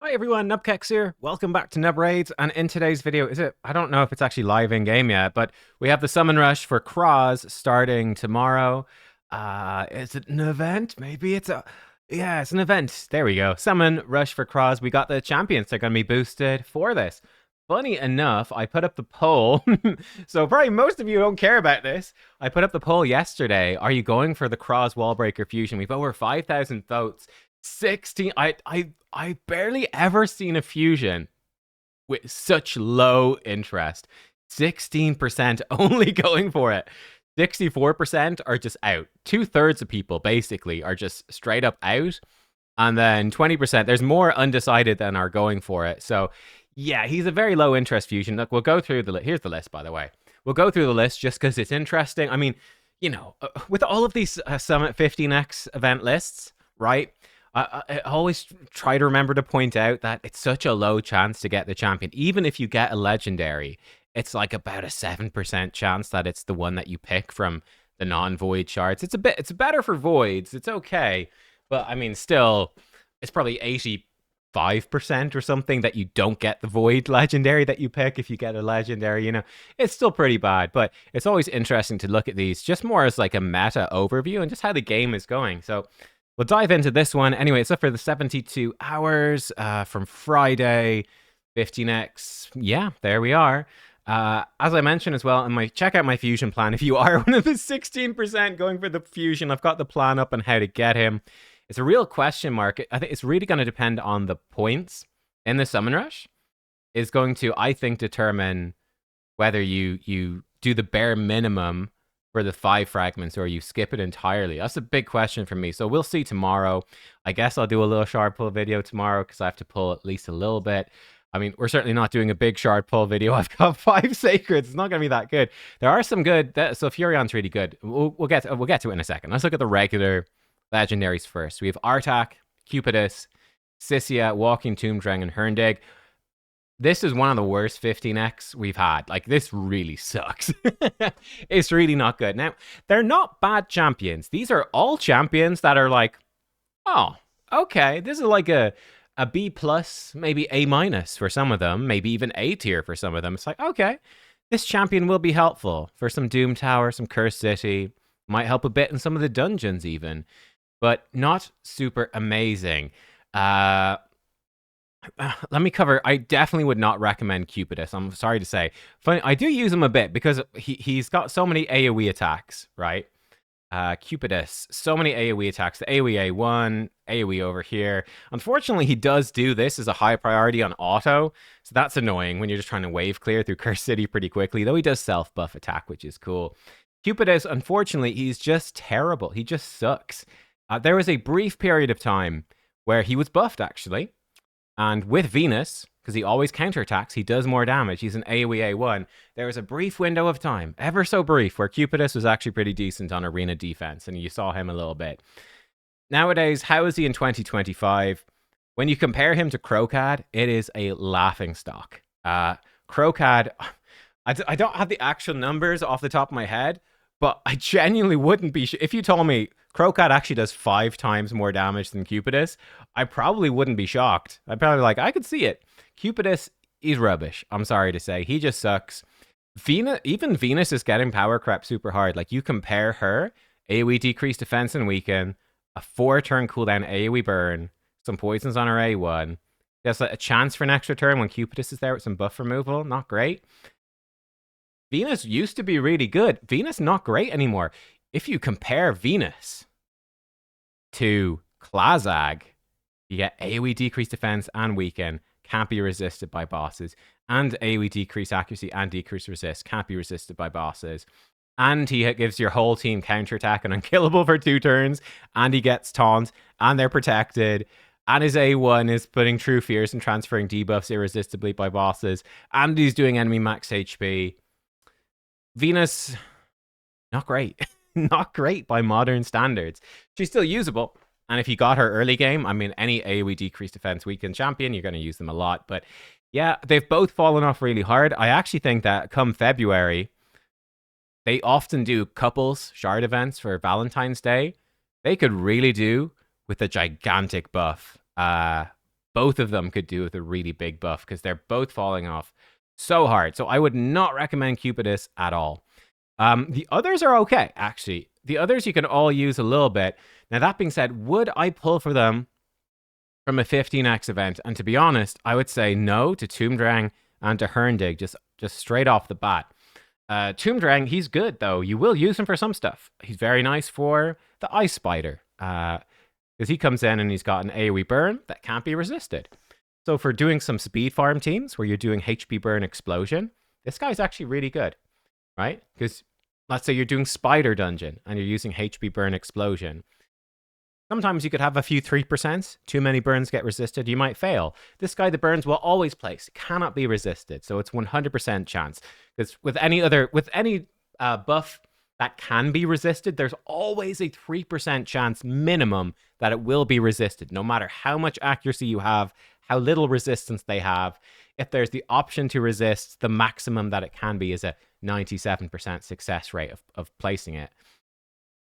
Hi everyone, nubkeks here. Welcome back to Nub Raids. And in today's video, I don't know if it's actually live in game yet, but we have the summon rush for Cross starting tomorrow. Is it an event? Maybe yeah, it's an event. There we go. Summon rush for Cross. We got the champions. They're going to be boosted for this. Funny enough, I put up the poll. So probably most of you don't care about this. I put up the poll yesterday. Are you going for the Cross Wallbreaker Fusion? We've over 5,000 votes. 16. I barely ever seen a fusion with such low interest. 16% only going for it. 64% are just out. 2/3 of people basically are just straight up out. And then 20%, there's more undecided than are going for it. So yeah, he's a very low interest fusion. Look, we'll go through here's the list, by the way. We'll go through the list just because it's interesting. I mean, with all of these Summit 15x event lists, right? I always try to remember to point out that it's such a low chance to get the champion. Even if you get a legendary, it's like about a 7% chance that it's the one that you pick from the non-void shards. It's better for voids. It's okay. But I mean, still, it's probably 85% or something that you don't get the void legendary that you pick if you get a legendary. It's still pretty bad, but it's always interesting to look at these just more as like a meta overview and just how the game is going. So we'll dive into this one. Anyway, it's up for the 72 hours from Friday, 15x. Yeah, there we are. As I mentioned as well, check out my fusion plan. If you are one of the 16% going for the fusion, I've got the plan up on how to get him. It's a real question mark. I think it's really going to depend on the points in the summon rush. Is going to, I think, determine whether you do the bare minimum for the 5 fragments or you skip it entirely. That's a big question for me. So we'll see tomorrow. I guess I'll do a little shard pull video tomorrow because I have to pull at least a little bit. I mean, we're certainly not doing a big shard pull video. I've got 5 sacreds. It's not going to be that good. There are some good. So Furion's really good. We'll get to it in a second. Let's look at the regular legendaries first. We have Artak, Cupidus, Sissia, Walking Tomb Dragon, and Herndig. This is one of the worst 15x we've had. Like, this really sucks. It's really not good. Now, they're not bad champions. These are all champions that are like, oh, okay, this is like a B plus, maybe A minus for some of them, maybe even A tier for some of them. It's like, okay, this champion will be helpful for some Doom Tower, some Cursed City, might help a bit in some of the dungeons even, but not super amazing. Let me cover. I definitely would not recommend Cupidus. I'm sorry to say. Funny, I do use him a bit because he's got so many AoE attacks, right? Cupidus, so many AoE attacks. The AoE A1, AoE over here. Unfortunately, he does do this as a high priority on auto, so that's annoying when you're just trying to wave clear through Cursed City pretty quickly, though he does self-buff attack, which is cool. Cupidus, unfortunately, he's just terrible. He just sucks. There was a brief period of time where he was buffed, actually. And with Venus, because he always counterattacks, he does more damage. He's an AoE A1. There was a brief window of time, ever so brief, where Cupidus was actually pretty decent on arena defense, and you saw him a little bit. Nowadays, how is he in 2025? When you compare him to Crocad, it is a laughing stock. Crocad, I don't have the actual numbers off the top of my head, but I genuinely wouldn't be... If you told me Crocad actually does 5 times more damage than Cupidus, I probably wouldn't be shocked. I'd probably be like, I could see it. Cupidus is rubbish. I'm sorry to say. He just sucks. Even Venus is getting power crept super hard. Like, you compare her, AoE decreased defense and weaken, a 4-turn cooldown AoE burn, some poisons on her A1. There's a chance for an extra turn when Cupidus is there with some buff removal. Not great. Venus used to be really good. Venus not great anymore. If you compare Venus to Klazag, you get AoE decreased defense and weaken, can't be resisted by bosses, and AoE decreased accuracy and decreased resist, can't be resisted by bosses. And he gives your whole team counterattack and unkillable for 2 turns, and he gets taunt, and they're protected, and his A1 is putting True Fears and transferring debuffs irresistibly by bosses, and he's doing enemy max HP. Venus, not great. Not great by modern standards. She's still usable. And if you got her early game, I mean, any AoE decreased defense weakened champion, you're going to use them a lot. But yeah, they've both fallen off really hard. I actually think that come February, they often do couples shard events for Valentine's Day. They could really do with a gigantic buff both of them could do with a really big buff because they're both falling off so hard. So I would not recommend Cupidus at all. The others are okay, actually. The others you can all use a little bit. Now, that being said, would I pull for them from a 15x event? And to be honest, I would say no to Toomdrang and to Herndig, just straight off the bat. Toomdrang, he's good, though. You will use him for some stuff. He's very nice for the Ice Spider. Because he comes in and he's got an AoE burn that can't be resisted. So for doing some speed farm teams where you're doing HP burn explosion, this guy's actually really good, right? Because let's say you're doing Spider Dungeon and you're using HP burn explosion. Sometimes you could have a few 3%. Too many burns get resisted. You might fail. This guy, the burns will always place. Cannot be resisted. So it's 100% chance. Because with any buff that can be resisted, there's always a 3% chance minimum that it will be resisted, no matter how much accuracy you have, how little resistance they have. If there's the option to resist, the maximum that it can be is a 97% success rate of placing it.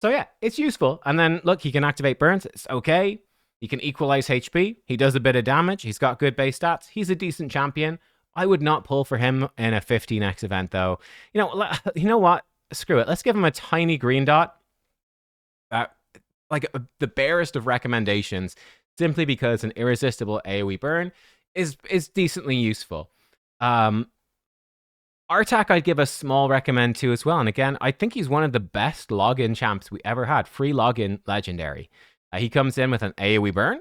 So yeah, it's useful. And then look, he can activate burns. It's okay. He can equalize HP. He does a bit of damage. He's got good base stats. He's a decent champion. I would not pull for him in a 15x event, though. You know what? Screw it. Let's give him a tiny green dot. The barest of recommendations, simply because an irresistible AoE burn is decently useful. Artak I'd give a small recommend to as well. And again, I think he's one of the best login champs we ever had. Free login legendary. He comes in with an AoE burn,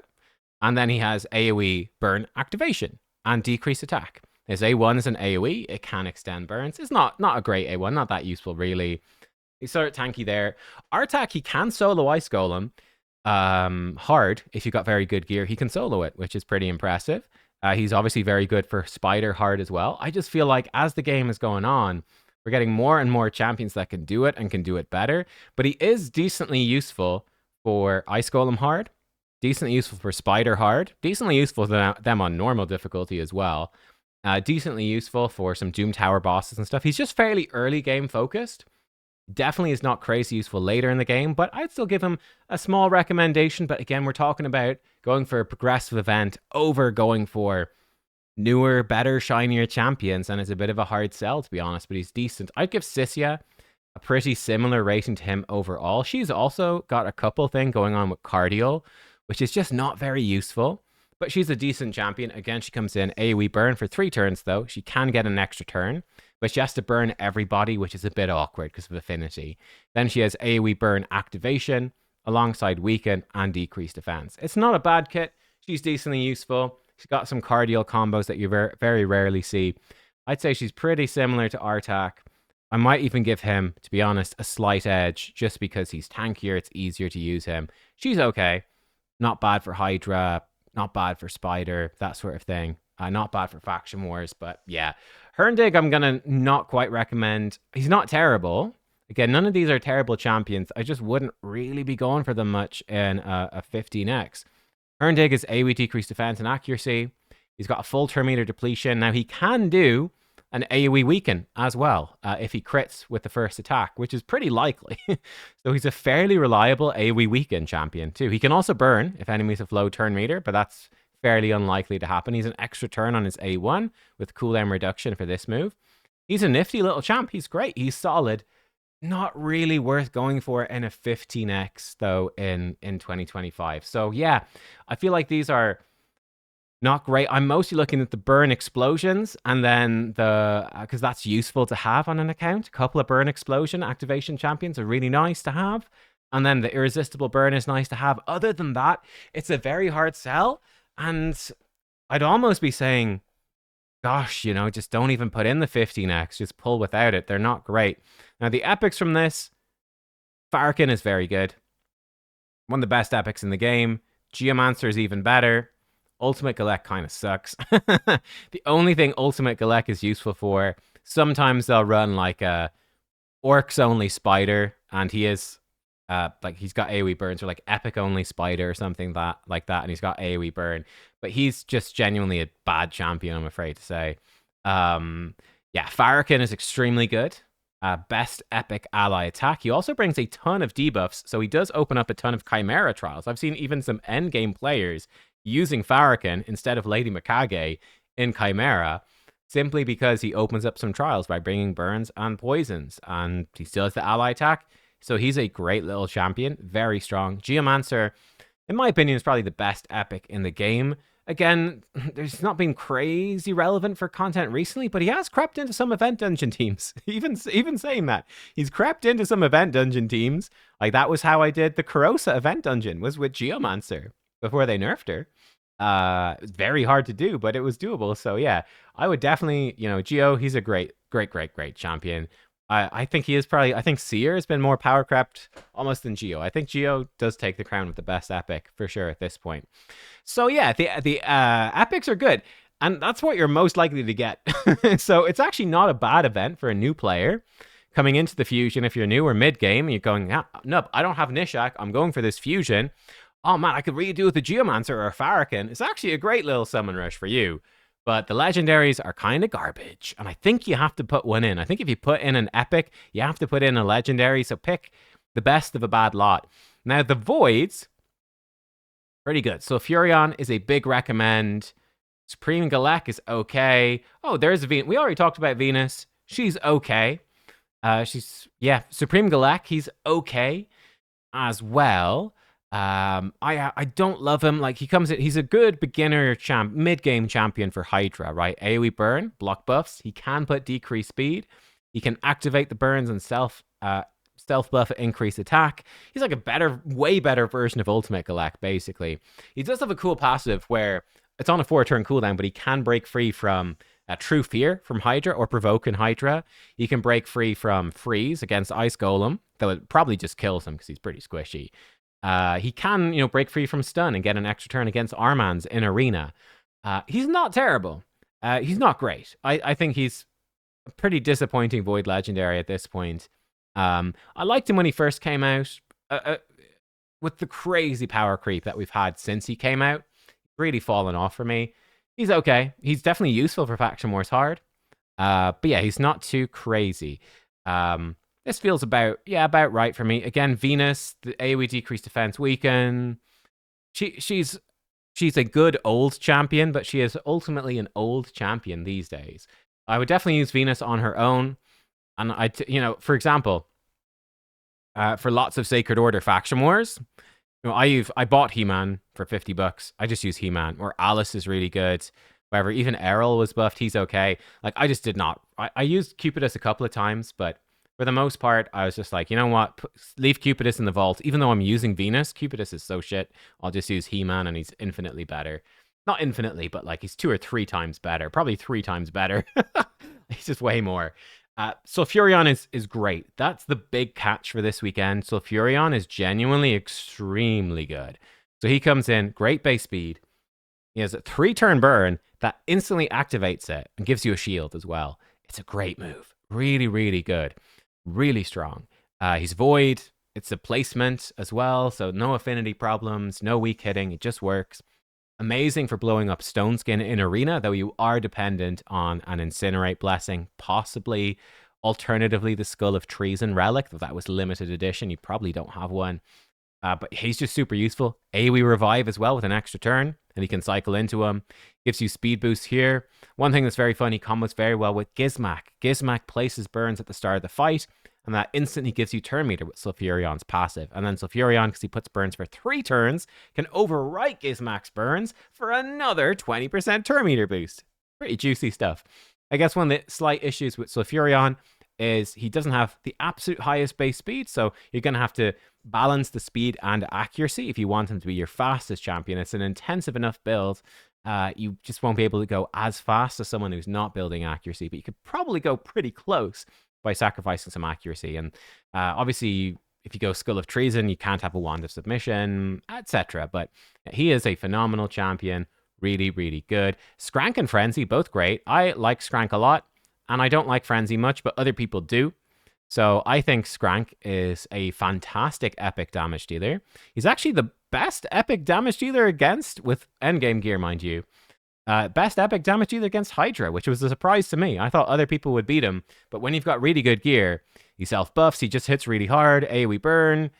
and then he has AoE burn activation and decrease attack. His A1 is an AoE. It can extend burns. It's not a great A1, not that useful really. He's sort of tanky there. Artak, he can solo Ice Golem hard. If you got very good gear, he can solo it, which is pretty impressive. He's obviously very good for Spider hard as well. I just feel like as the game is going on, we're getting more and more champions that can do it and can do it better. But he is decently useful for Ice Golem hard, decently useful for Spider hard, decently useful for them on normal difficulty as well. Decently useful for some Doom Tower bosses and stuff. He's just fairly early game focused. Definitely is not crazy useful later in the game, but I'd still give him a small recommendation. But again, we're talking about going for a progressive event over going for newer, better, shinier champions, and it's a bit of a hard sell, to be honest, but he's decent. I'd give Sissia a pretty similar rating to him overall. She's also got a couple thing going on with Cardio, which is just not very useful, but she's a decent champion. Again, she comes in AoE burn for 3 turns, though. She can get an extra turn, but she has to burn everybody, which is a bit awkward because of affinity. Then she has AoE burn activation alongside weaken and decreased defense. It's not a bad kit. She's decently useful. She's got some cardio combos that you very rarely see. I'd say she's pretty similar to Artak. I might even give him, to be honest, a slight edge just because he's tankier. It's easier to use him. She's okay. Not bad for Hydra. Not bad for Spider. That sort of thing. Not bad for Faction Wars. But yeah, Herndig I'm going to not quite recommend. He's not terrible. Again, none of these are terrible champions. I just wouldn't really be going for them much in a 15x. Herndig is AoE decreased defense and accuracy. He's got a full turn meter depletion. Now, he can do an AoE weaken as well if he crits with the first attack, which is pretty likely. So he's a fairly reliable AoE weaken champion too. He can also burn if enemies have low turn meter, but that's fairly unlikely to happen. He's an extra turn on his A1 with cooldown reduction for this move. He's a nifty little champ. He's great. He's solid. Not really worth going for in a 15x though in 2025. So yeah, I feel like these are not great. I'm mostly looking at the burn explosions and then because that's useful to have on an account. A couple of burn explosion activation champions are really nice to have. And then the irresistible burn is nice to have. Other than that, it's a very hard sell. And I'd almost be saying, gosh, just don't even put in the 15x. Just pull without it. They're not great. Now, the epics from this, Farrakhan is very good. One of the best epics in the game. Geomancer is even better. Ultimate Galek kind of sucks. The only thing Ultimate Galek is useful for, sometimes they'll run like a Orcs only Spider, and he is he's got AoE burns, or like Epic only Spider or something like that, and he's got AoE burn. But he's just genuinely a bad champion, I'm afraid to say. Yeah, Farrakhan is extremely good. Best epic ally attack. He also brings a ton of debuffs, so he does open up a ton of Chimera trials. I've seen even some endgame players using Farrakhan instead of Lady Mikage in Chimera, simply because he opens up some trials by bringing burns and poisons, and he still has the ally attack. So he's a great little champion, very strong. Geomancer, in my opinion, is probably the best epic in the game. Again, there's not been crazy relevant for content recently, but he has crept into some event dungeon teams. Even saying that, he's crept into some event dungeon teams. Like that was how I did the Kurosa event dungeon, was with Geomancer before they nerfed her. It's very hard to do, but it was doable. So yeah, I would definitely, Geo, he's a great champion. I think he is probably, I think Seer has been more power crept almost than Geo. I think Geo does take the crown with the best epic for sure at this point. So yeah, the epics are good, and that's what you're most likely to get. So it's actually not a bad event for a new player coming into the fusion. If you're new or mid game, and you're going, no, I don't have Nishak, I'm going for this fusion. Oh man, I could really do with a Geomancer or a Farrakhan. It's actually a great little summon rush for you. But the legendaries are kind of garbage, and I think you have to put one in. I think if you put in an epic, you have to put in a legendary, so pick the best of a bad lot. Now, the voids, pretty good. So Furion is a big recommend. Supreme Galek is okay. Oh, there's Venus. We already talked about Venus. She's okay. Supreme Galek, he's okay as well. I don't love him. Like, he comes in, he's a good beginner mid-game champion for Hydra, right? AoE burn, block buffs. He can put decreased speed. He can activate the burns and stealth buff at increased attack. He's like a way better version of Ultimate Galek, basically. He does have a cool passive where it's on a 4-turn cooldown, but he can break free from True Fear from Hydra or Provoke in Hydra. He can break free from Freeze against Ice Golem, though it probably just kills him because he's pretty squishy. He can, break free from stun and get an extra turn against Armans in Arena. He's not terrible. He's not great. I think he's a pretty disappointing Void Legendary at this point. I liked him when he first came out. With the crazy power creep that we've had since he came out, really fallen off for me. He's okay. He's definitely useful for Faction Wars Hard. But yeah, he's not too crazy. This feels about right for me. Again, Venus, the AoE decreased defense weaken. She's a good old champion, but she is ultimately an old champion these days. I would definitely use Venus on her own. And for example, for lots of Sacred Order Faction Wars, I bought He-Man for $50. I just use He-Man. Or Alice is really good. Whatever, even Errol was buffed. He's okay. Like, I just did not. I used Cupidus a couple of times, but for the most part, I was just like, you know what? Leave Cupidus in the vault. Even though I'm using Venus, Cupidus is so shit. I'll just use He-Man, and he's infinitely better. Not infinitely, but like he's 2 or 3 times better. Probably 3 times better. He's just way more. Sulfurion is great. That's the big catch for this weekend. Sulfurion is genuinely extremely good. So he comes in, great base speed. He has a 3-turn burn that instantly activates it and gives you a shield as well. It's a great move. Really, really good. Really strong. He's void. It's a placement as well, so no affinity problems, no weak hitting. It just works. Amazing for blowing up Stone Skin in Arena, though you are dependent on an Incinerate Blessing, possibly alternatively the Skull of Treason Relic, though that was limited edition. You probably don't have one. But he's just super useful. AoE Revive as well with an extra turn, and he can cycle into him. Gives you speed boost here. One thing that's very fun, he combos very well with Gizmak. Gizmak places burns at the start of the fight, and that instantly gives you turn meter with Sulfurion's passive. And then Sulfurion, because he puts burns for 3 turns, can overwrite Gizmak's burns for another 20% turn meter boost. Pretty juicy stuff. I guess one of the slight issues with Sulfurion is he doesn't have the absolute highest base speed, so you're going to have to balance the speed and accuracy if you want him to be your fastest champion. It's an intensive enough build. You just won't be able to go as fast as someone who's not building accuracy, but you could probably go pretty close by sacrificing some accuracy. And obviously, if you go Skull of Treason, you can't have a Wand of Submission, etc. But he is a phenomenal champion. Really, really good. Skrank and Frenzy, both great. I like Skrank a lot, and I don't like Frenzy much, but other people do. So I think Skrank is a fantastic epic damage dealer. He's actually the best epic damage dealer against, with endgame gear, mind you. Best epic damage dealer against Hydra, which was a surprise to me. I thought other people would beat him, but when you've got really good gear, he self-buffs, he just hits really hard, AoE burn.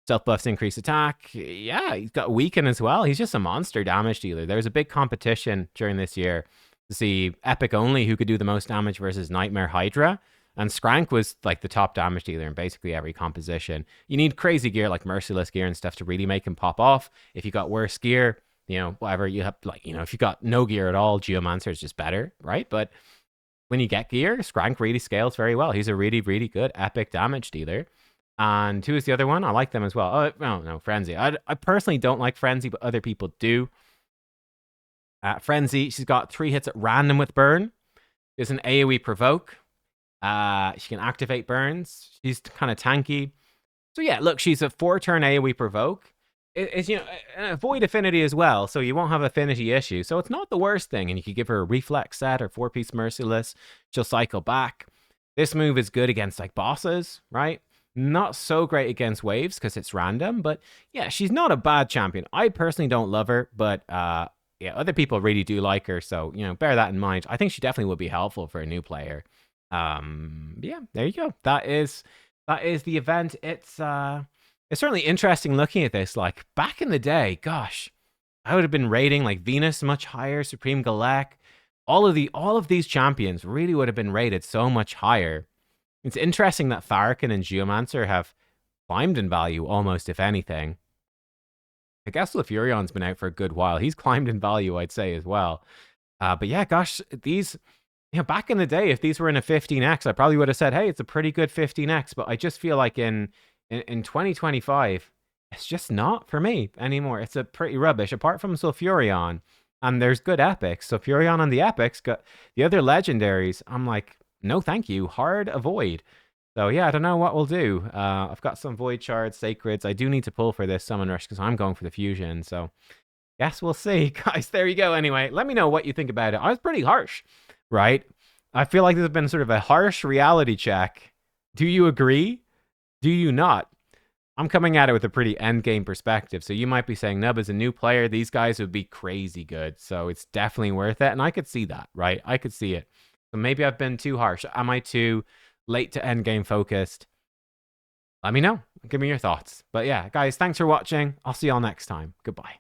Self buffs increase attack. Yeah, he's got weaken as well. He's just a monster damage dealer. There was a big competition during this year to see Epic only who could do the most damage versus Nightmare Hydra. And Skrank was like the top damage dealer in basically every composition. You need crazy gear like Merciless gear and stuff to really make him pop off. If you got worse gear, whatever you have, like, if you got no gear at all, Geomancer is just better, right? But when you get gear, Skrank really scales very well. He's a really, really good epic damage dealer. And who is the other one? I like them as well. Oh, no, Frenzy. I personally don't like Frenzy, but other people do. Frenzy, she's got 3 hits at random with Burn. There's an AoE provoke. She can activate burns. She's kind of tanky. So yeah, look, she's a 4-turn AoE provoke. It's a void affinity as well, so you won't have affinity issue. So it's not the worst thing, and you could give her a reflex set or 4-piece merciless. She'll cycle back. This move is good against like bosses, right? Not so great against waves because it's random, but yeah, she's not a bad champion. I personally don't love her, but yeah, other people really do like her, so bear that in mind. I think she definitely would be helpful for a new player. Yeah, there you go. That is the event. It's certainly interesting looking at this. Like back in the day, gosh, I would have been rating like Venus much higher, Supreme Galek. All of these champions really would have been rated so much higher. It's interesting that Farrakhan and Geomancer have climbed in value almost, if anything. I guess Lefurion's been out for a good while. He's climbed in value, I'd say, as well. But yeah, gosh, these, back in the day, if these were in a 15x, I probably would have said, hey, it's a pretty good 15x. But I just feel like in 2025, it's just not for me anymore. It's a pretty rubbish, apart from Sulfurion. And there's good epics. Sulfurion and the epics, got the other legendaries. I'm like, no, thank you. Hard avoid. So yeah, I don't know what we'll do. I've got some void shards, sacreds. I do need to pull for this summon rush because I'm going for the fusion. So guess we'll see. Guys, there you go. Anyway, let me know what you think about it. I was pretty harsh, right? I feel like this has been sort of a harsh reality check. Do you agree? Do you not? I'm coming at it with a pretty endgame perspective. So you might be saying, Nub, as a new player, these guys would be crazy good. So it's definitely worth it. And I could see that, right? I could see it. So maybe I've been too harsh. Am I too late to endgame focused? Let me know. Give me your thoughts. But yeah, guys, thanks for watching. I'll see y'all next time. Goodbye.